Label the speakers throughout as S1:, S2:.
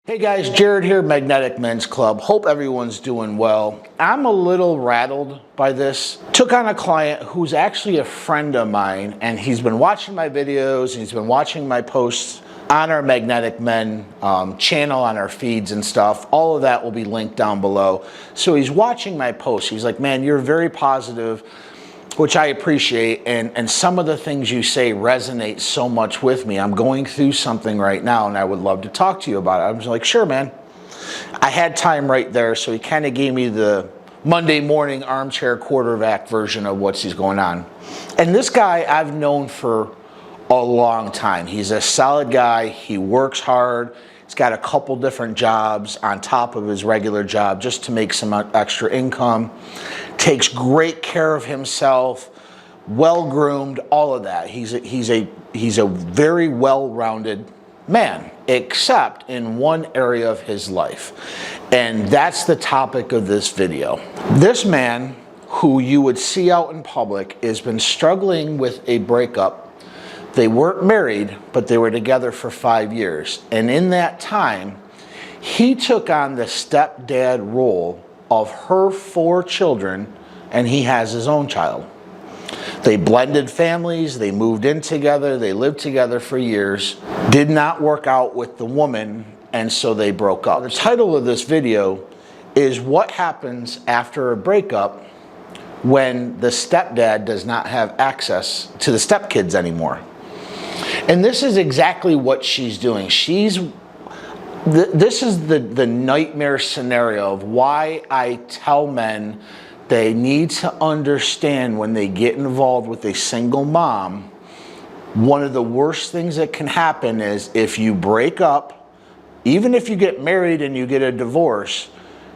S1: Hey guys, Jared here, Magnetic Men's Club. Hope everyone's doing well. I'm a little rattled by this. Took on a client who's actually a friend of mine, and he's been watching my videos, and he's been watching my posts on our Magnetic Men channel, on our feeds and stuff. All of that will be linked down below. So he's watching my posts. He's like, man, you're very positive, which I appreciate, and some of the things you say resonate so much with me. I'm going through something right now, and I would love to talk to you about it. I was like, sure, man. I had time right there, so he kind of gave me the Monday morning armchair quarterback version of what's going on. And this guy I've known for a long time. He's a solid guy. He works hard. He's got a couple different jobs on top of his regular job just to make some extra income. Takes great care of himself, well-groomed, all of that. He's a very well-rounded man, except in one area of his life. And that's the topic of this video. This man, who you would see out in public, has been struggling with a breakup. They weren't married, but they were together for 5 years. And in that time, he took on the stepdad role of her 4 children, and he has his own child. They blended families, they moved in together, they lived together for years, did not work out with the woman, and so they broke up. The title of this video is what happens after a breakup when the stepdad does not have access to the stepkids anymore. And this is exactly what she's doing. This is the nightmare scenario of why I tell men they need to understand when they get involved with a single mom, one of the worst things that can happen is if you break up, even if you get married and you get a divorce,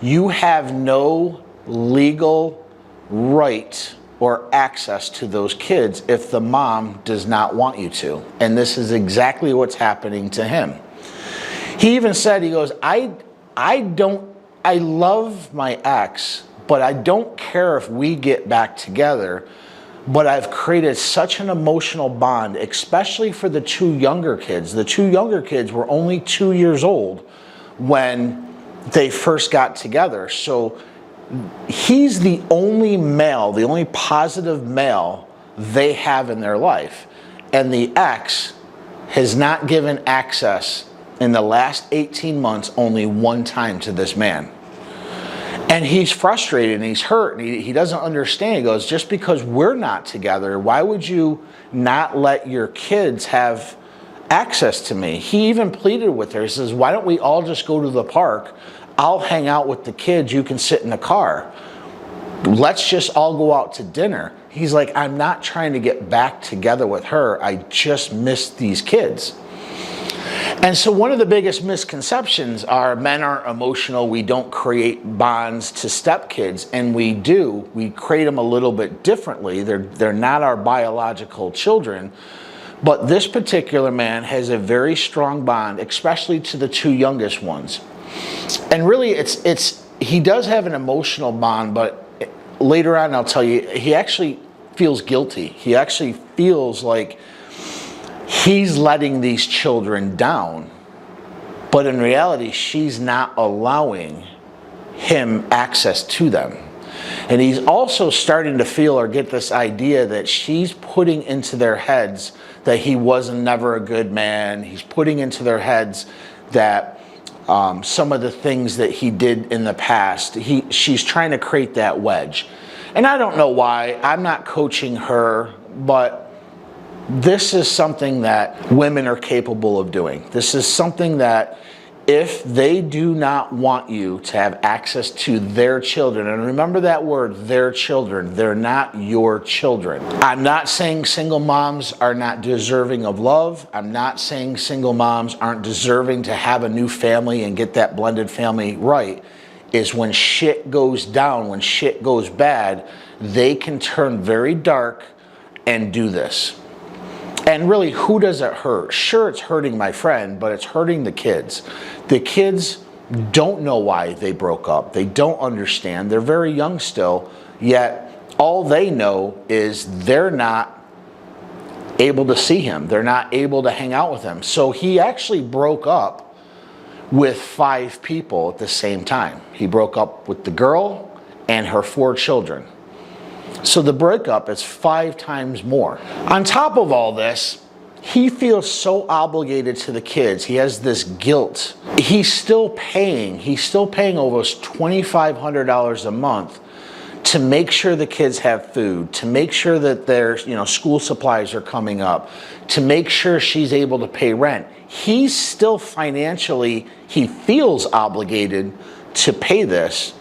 S1: you have no legal right or access to those kids if the mom does not want you to. And this is exactly what's happening to him. He even said, he goes, I love my ex, but I don't care if we get back together, but I've created such an emotional bond, especially for the 2 younger kids. The 2 younger kids were only 2 years old when they first got together. So he's the only male, the only positive male they have in their life. And the ex has not given access in the last 18 months only one time to this man. And he's frustrated and he's hurt and he doesn't understand. He goes, just because we're not together, why would you not let your kids have access to me? He even pleaded with her. He says, why don't we all just go to the park? I'll hang out with the kids. You can sit in the car. Let's just all go out to dinner. He's like, I'm not trying to get back together with her. I just miss these kids. And so one of the biggest misconceptions are men aren't emotional. We don't create bonds to stepkids, and we do. We create them a little bit differently. They're not our biological children, but this particular man has a very strong bond, especially to the 2 youngest ones. And really, he does have an emotional bond, but later on I'll tell you, he actually feels guilty. He actually feels like he's letting these children down, but in reality, she's not allowing him access to them. And he's also starting to feel or get this idea that she's putting into their heads that he was never a good man. He's putting into their heads that some of the things that he did in the past, she's trying to create that wedge. And I don't know why. I'm not coaching her, but this is something that women are capable of doing. This is something that if they do not want you to have access to their children, and remember that word, their children, they're not your children. I'm not saying single moms are not deserving of love. I'm not saying single moms aren't deserving to have a new family and get that blended family right. Is when shit goes down, when shit goes bad, they can turn very dark and do this. And really, who does it hurt? Sure, it's hurting my friend, but it's hurting the kids. The kids don't know why they broke up. They don't understand. They're very young still, yet all they know is they're not able to see him. They're not able to hang out with him. So he actually broke up with 5 people at the same time. He broke up with the girl and her 4 children. So the breakup is 5 times more. On top of all this, he feels so obligated to the kids. He has this guilt. He's still paying almost $2,500 a month to make sure the kids have food, to make sure that their school supplies are coming up, to make sure she's able to pay rent. He's still financially, he feels obligated to pay this,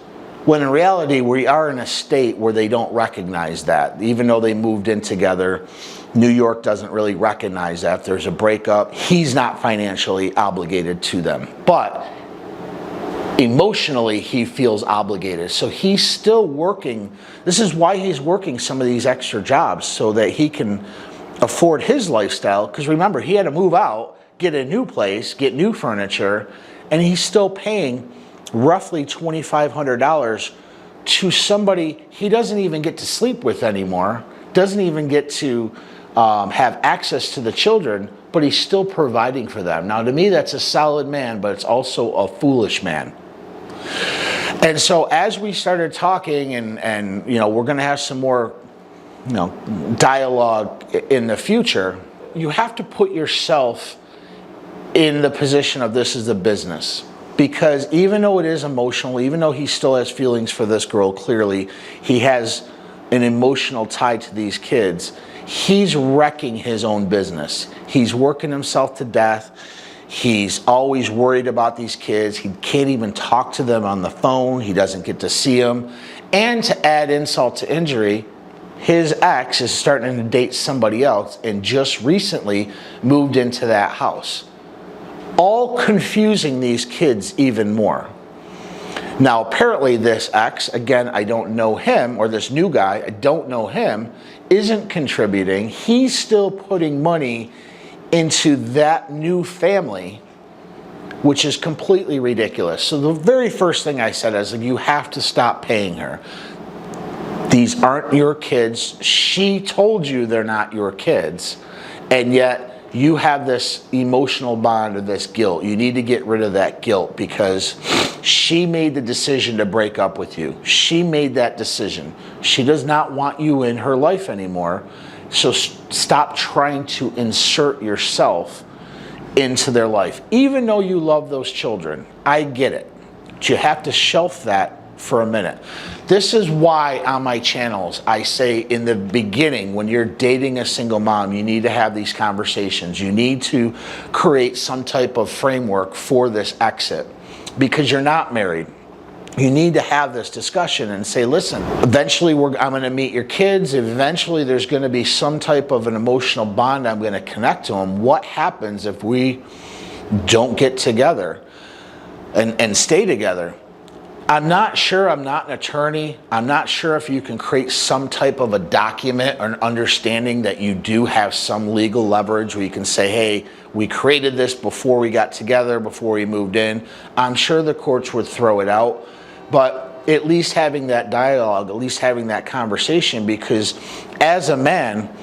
S1: when in reality we are in a state where they don't recognize that. Even though they moved in together, New York doesn't really recognize that. If there's a breakup, he's not financially obligated to them. But emotionally, he feels obligated. So he's still working. This is why he's working some of these extra jobs, so that he can afford his lifestyle. Because remember, he had to move out, get a new place, get new furniture, and he's still paying roughly $2,500 to somebody he doesn't even get to sleep with anymore, doesn't even get to have access to the children, but he's still providing for them. Now, to me, that's a solid man, but it's also a foolish man. And so as we started talking, and we're going to have some more dialogue in the future, you have to put yourself in the position of this is a business. Because even though it is emotional, even though he still has feelings for this girl, clearly he has an emotional tie to these kids, he's wrecking his own business. He's working himself to death. He's always worried about these kids. He can't even talk to them on the phone. He doesn't get to see them. And to add insult to injury, his ex is starting to date somebody else and just recently moved into that house. All confusing these kids even more. Now, apparently this ex, again, I don't know him, or this new guy, I don't know him, isn't contributing. He's still putting money into that new family, which is completely ridiculous. So the very first thing I said is, you have to stop paying her. These aren't your kids. She told you they're not your kids, and yet you have this emotional bond or this guilt. You need to get rid of that guilt, because she made the decision to break up with you. She made that decision. She does not want you in her life anymore. So stop trying to insert yourself into their life. Even though you love those children, I get it. But you have to shelf that for a minute. This is why on my channels I say in the beginning, when you're dating a single mom, you need to have these conversations. You need to create some type of framework for this exit, because you're not married. You need to have this discussion and say, listen, eventually I'm going to meet your kids. Eventually there's going to be some type of an emotional bond. I'm going to connect to them. What happens if we don't get together and stay together? I'm not sure. I'm not an attorney. I'm not sure if you can create some type of a document or an understanding that you do have some legal leverage where you can say, hey, we created this before we got together, before we moved in. I'm sure the courts would throw it out, but at least having that dialogue, at least having that conversation, because as a man,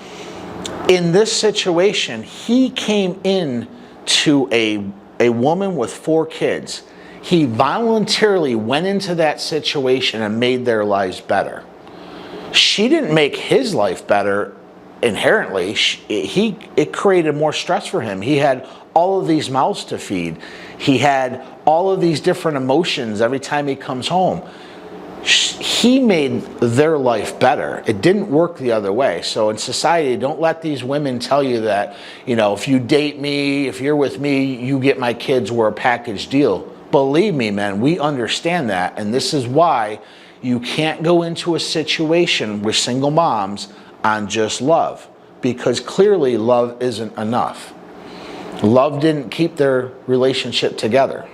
S1: in this situation, he came in to a woman with 4 kids. He voluntarily went into that situation and made their lives better. She didn't make his life better inherently. It created more stress for him. He had all of these mouths to feed. He had all of these different emotions every time he comes home. He made their life better. It didn't work the other way. So in society, don't let these women tell you that, if you date me, if you're with me, you get my kids, we're a package deal. Believe me, man, we understand that. And this is why you can't go into a situation with single moms on just love, because clearly love isn't enough. Love didn't keep their relationship together.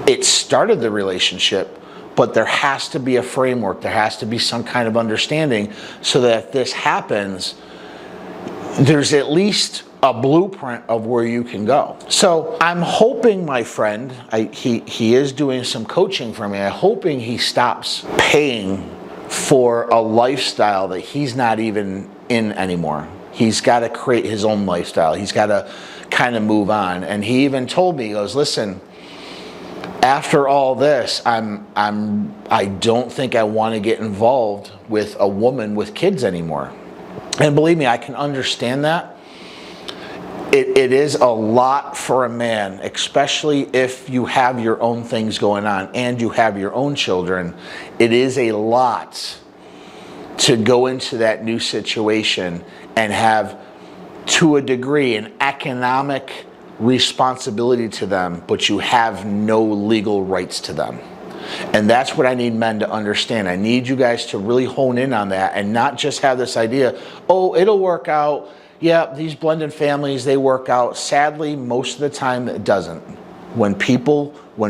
S1: It started the relationship, but there has to be a framework. There has to be some kind of understanding so that if this happens, there's at least a blueprint of where you can go. So I'm hoping, my friend, he is doing some coaching for me. I'm hoping he stops paying for a lifestyle that he's not even in anymore. He's got to create his own lifestyle. He's got to kind of move on. And he even told me, he goes, listen, after all this, I don't think I want to get involved with a woman with kids anymore. And believe me, I can understand that. It is a lot for a man, especially if you have your own things going on and you have your own children. It is a lot to go into that new situation and have, to a degree, an economic responsibility to them, but you have no legal rights to them. And that's what I need men to understand. I need you guys to really hone in on that and not just have this idea, oh, it'll work out. Yeah, these blended families, they work out. Sadly, most of the time it doesn't. When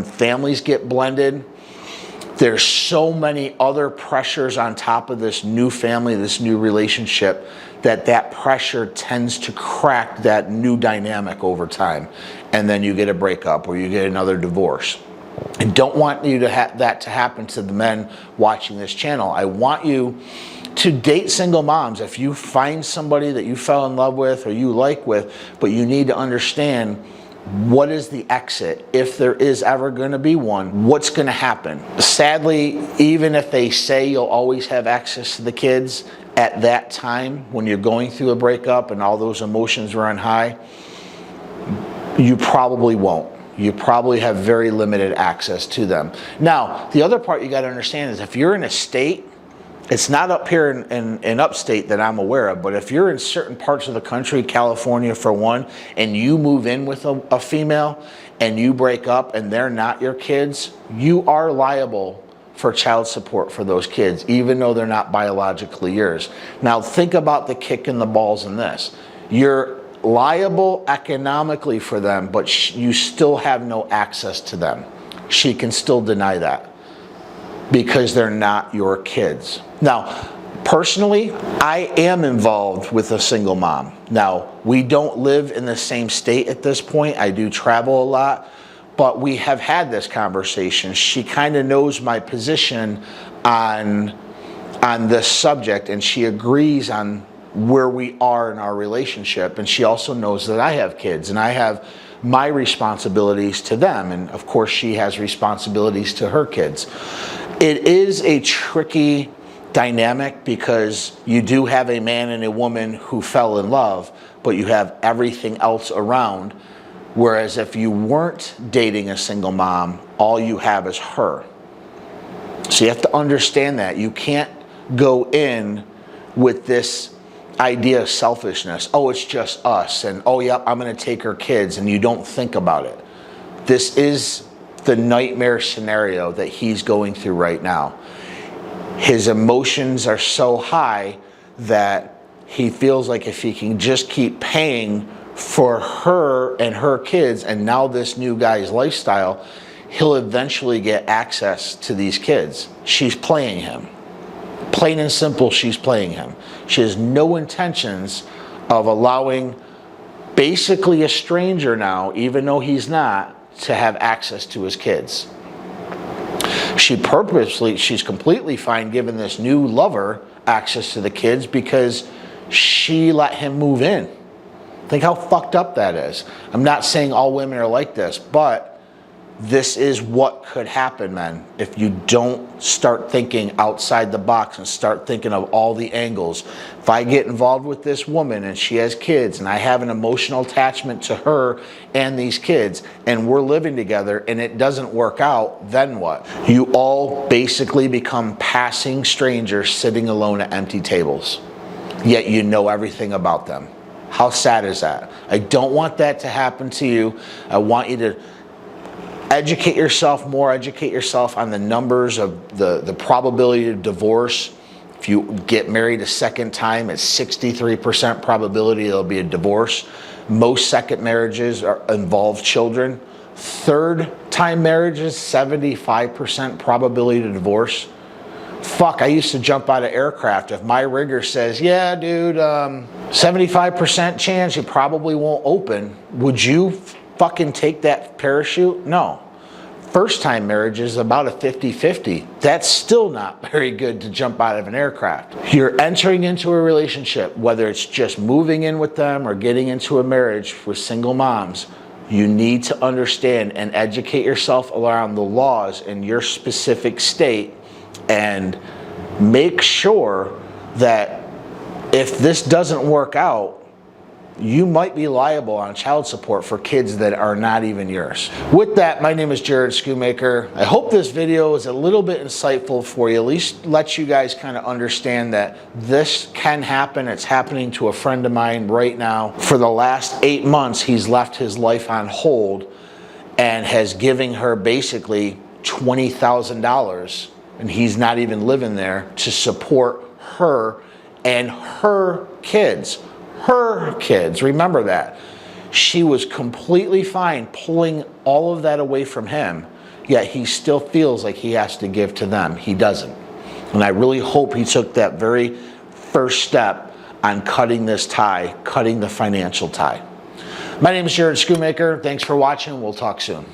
S1: families get blended, there's so many other pressures on top of this new family, this new relationship, that pressure tends to crack that new dynamic over time. And then you get a breakup or you get another divorce. I don't want you to that to happen to the men watching this channel. I want you to date single moms. If you find somebody that you fell in love with or you like with, but you need to understand what is the exit, if there is ever going to be one, what's going to happen. Sadly, even if they say you'll always have access to the kids, at that time when you're going through a breakup and all those emotions run high, you probably won't. You probably have very limited access to them. Now, the other part you got to understand is if you're in a state, it's not up here in upstate that I'm aware of, but if you're in certain parts of the country, California for one, and you move in with a female and you break up and they're not your kids, you are liable for child support for those kids, even though they're not biologically yours. Now think about the kick in the balls in this. You're liable economically for them, but you still have no access to them. She can still deny that because they're not your kids. Now, personally, I am involved with a single mom. Now, we don't live in the same state at this point. I do travel a lot, but we have had this conversation. She kind of knows my position on this subject, and she agrees on where we are in our relationship. And she also knows that I have kids and I have my responsibilities to them. And of course, she has responsibilities to her kids. It is a tricky dynamic because you do have a man and a woman who fell in love, but you have everything else around. Whereas if you weren't dating a single mom, all you have is her. So you have to understand that. You can't go in with this idea of selfishness. Oh, it's just us. And oh, yeah, I'm going to take her kids. And you don't think about it. This is the nightmare scenario that he's going through right now. His emotions are so high that he feels like if he can just keep paying for her and her kids and now this new guy's lifestyle, he'll eventually get access to these kids. She's playing him. Plain and simple, she's playing him. She has no intentions of allowing basically a stranger now, even though he's not, to have access to his kids. She's completely fine giving this new lover access to the kids because she let him move in. Think how fucked up that is. I'm not saying all women are like this, but this is what could happen, men, if you don't start thinking outside the box and start thinking of all the angles. If I get involved with this woman and she has kids and I have an emotional attachment to her and these kids and we're living together and it doesn't work out, then what? You all basically become passing strangers sitting alone at empty tables, yet you know everything about them. How sad is that? I don't want that to happen to you. I want you to educate yourself more, educate yourself on the numbers of the probability of divorce. If you get married a second time, it's 63% probability there'll be a divorce. Most second marriages involve children. Third time marriages, 75% probability to divorce. Fuck, I used to jump out of aircraft. If my rigger says, yeah, dude, 75% chance you probably won't open, would you fucking take that parachute? No. first-time marriage is about a 50-50. That's still not very good to jump out of an aircraft. You're entering into a relationship, whether it's just moving in with them or getting into a marriage with single moms, you need to understand and educate yourself around the laws in your specific state and make sure that if this doesn't work out, you might be liable on child support for kids that are not even yours. With that, my name is Jared Schoonmaker. I hope this video is a little bit insightful for you, at least let you guys kind of understand that this can happen. It's happening to a friend of mine right now. For the last 8 months, he's left his life on hold and has given her basically $20,000, and he's not even living there, to support her and her kids. Her kids, remember that. She was completely fine pulling all of that away from him, yet he still feels like he has to give to them. He doesn't. And I really hope he took that very first step on cutting this tie, cutting the financial tie. My name is Jared Schoonmaker. Thanks for watching. We'll talk soon.